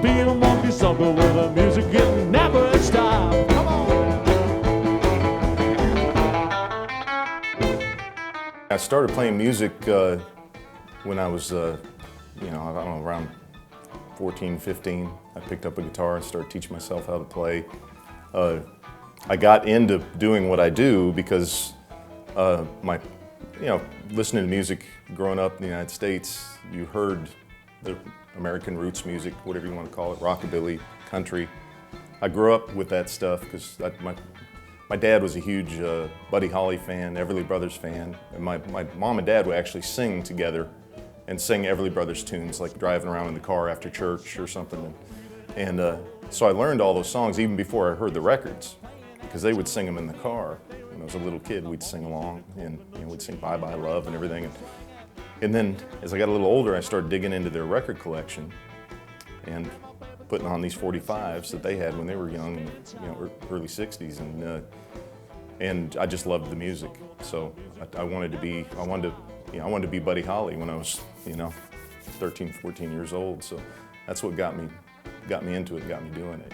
being a monkey somewhere where the music can never stop. Come on. I started playing music when I was, I don't know, around 14, 15. I picked up a guitar and started teaching myself how to play. I got into doing what I do because listening to music growing up in the United States, you heard the American roots music, whatever you want to call it, rockabilly, country. I grew up with that stuff because my dad was a huge Buddy Holly fan, Everly Brothers fan, and my mom and dad would actually sing together and sing Everly Brothers tunes, like driving around in the car after church or something. And so I learned all those songs even before I heard the records, because they would sing them in the car. When I was a little kid, we'd sing along, and we'd sing Bye Bye Love and everything. And then as I got a little older, I started digging into their record collection and putting on these 45s that they had when they were young, early 60s, and I just loved the music. So I wanted to be Buddy Holly when I was 13, 14 years old. So that's what got me into it and got me doing it.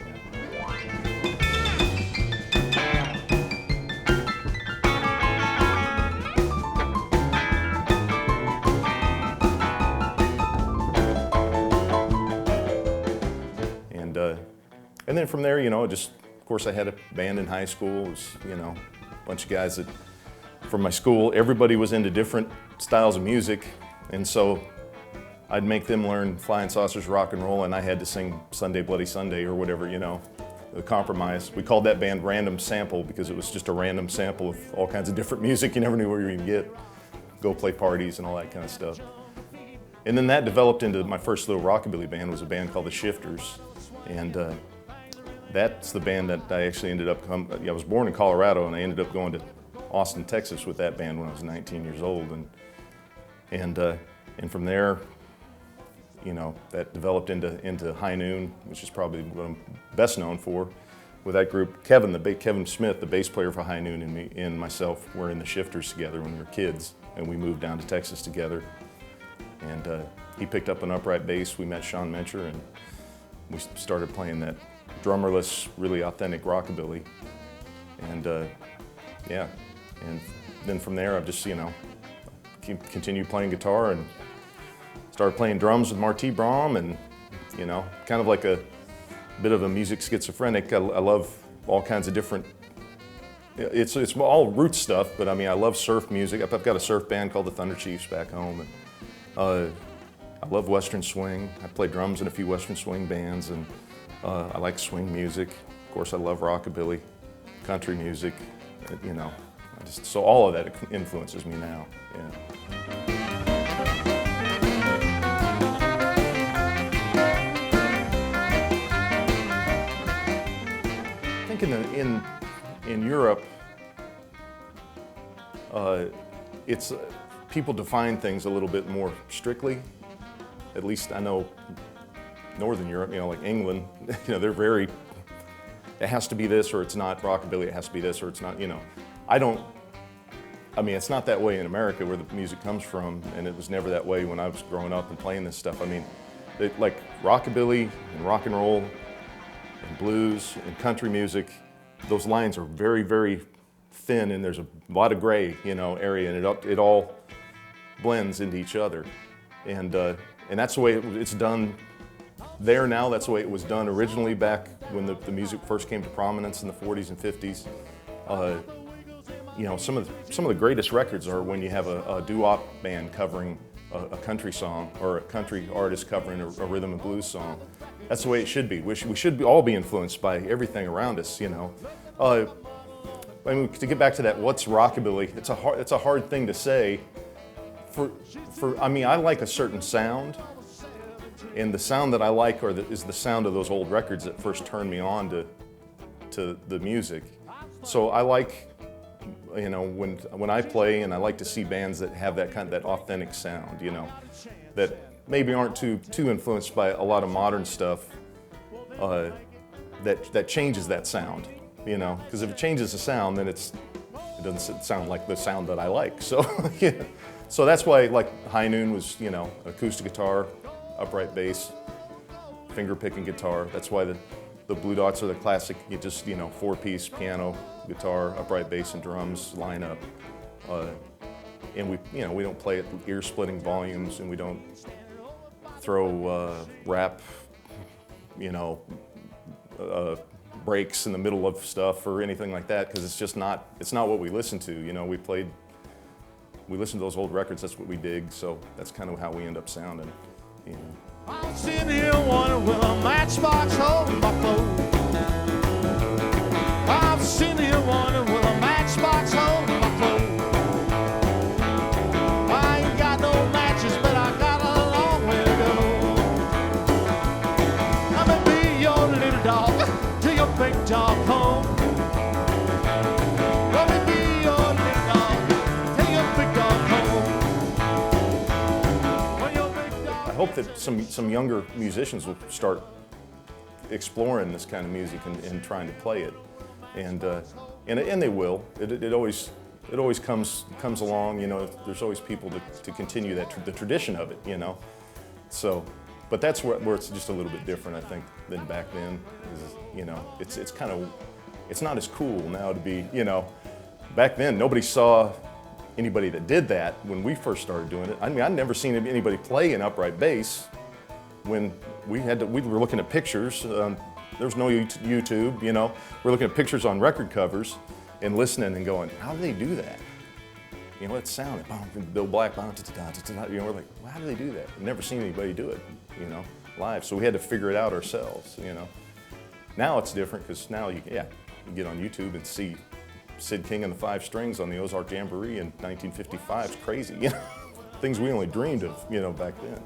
And then from there, of course, I had a band in high school. It was, a bunch of guys from my school. Everybody was into different styles of music, and so I'd make them learn Flying Saucers, rock and roll, and I had to sing Sunday Bloody Sunday or whatever, the compromise. We called that band Random Sample because it was just a random sample of all kinds of different music. You never knew where you were going to get. Go play parties and all that kind of stuff. And then that developed into my first little rockabilly band. Was a band called the Shifters, and that's the band that I actually ended up. I was born in Colorado, and I ended up going to Austin, Texas, with that band when I was 19 years old, and from there, that developed into High Noon, which is probably what I'm best known for. With that group, Kevin Smith, the bass player for High Noon, and me and myself were in the Shifters together when we were kids, and we moved down to Texas together. And he picked up an upright bass. We met Shaun Young, and we started playing that drummerless, really authentic rockabilly. And and then from there, I've just continued playing guitar and started playing drums with Marty Braum, and kind of like a bit of a music schizophrenic. I love all kinds of different. It's all roots stuff, but I love surf music. I've got a surf band called the Thunderchiefs back home, and I love Western swing. I play drums in a few Western swing bands, and I like swing music. Of course, I love rockabilly, country music. So all of that influences me now. Yeah. I think in Europe, it's people define things a little bit more strictly. At least I know Northern Europe, like England, they're very, it has to be this or it's not rockabilly, it has to be this or it's not, it's not that way in America where the music comes from, and it was never that way when I was growing up and playing this stuff. Like rockabilly and rock and roll and blues and country music, those lines are very, very thin, and there's a lot of gray, area, and it all blends into each other. And that's the way it's done there now. That's the way it was done originally back when the music first came to prominence in the 40s and 50s. Some of the greatest records are when you have a doo-wop band covering a country song, or a country artist covering a rhythm and blues song. That's the way it should be. We should all be influenced by everything around us. To get back to that, what's rockabilly? It's a hard thing to say. I like a certain sound, and the sound that I like is the sound of those old records that first turned me on to the music. So I like, when I play, and I like to see bands that have that authentic sound, that maybe aren't too influenced by a lot of modern stuff, that changes that sound, because if it changes the sound, then it doesn't sound like the sound that I like. So yeah. So that's why, like, High Noon was, acoustic guitar, upright bass, finger picking guitar. That's why the Blue Dots are the classic, you just, you know, 4-piece piano, guitar, upright bass and drums lineup. And we don't play at ear-splitting volumes, and we don't throw rap, breaks in the middle of stuff or anything like that, because it's not what we listen to. You know, we listen to those old records. That's what we dig. So that's kind of how we end up sounding. You know. I'm sitting here wondering, will a matchbox hold my clothes? I'm sitting here wondering, will a matchbox hold my clothes? I ain't got no matches, but I got a long way to go. I'm gonna be your little dog till your big dog home. Let me be your little dog till your big dog home. When your big dog I hope that some younger musicians will start exploring this kind of music and trying to play it, and they will. It always comes along. You know, there's always people to continue the tradition of it. You know, so. But that's where it's just a little bit different, I think, than back then. You know, it's not as cool now to be, you know. Back then, nobody saw anybody that did that when we first started doing it. I mean, I'd never seen anybody play an upright bass when we were looking at pictures. There was no YouTube, you know. We're looking at pictures on record covers and listening and going, how do they do that? You know, it sounded, Bill Black, you know, we're like, well, how do they do that? I've never seen anybody do it, you know, live. So we had to figure it out ourselves, you know. Now it's different because now you get on YouTube and see Sid King and the Five Strings on the Ozark Jamboree in 1955. It's crazy, you know. Things we only dreamed of, you know, back then.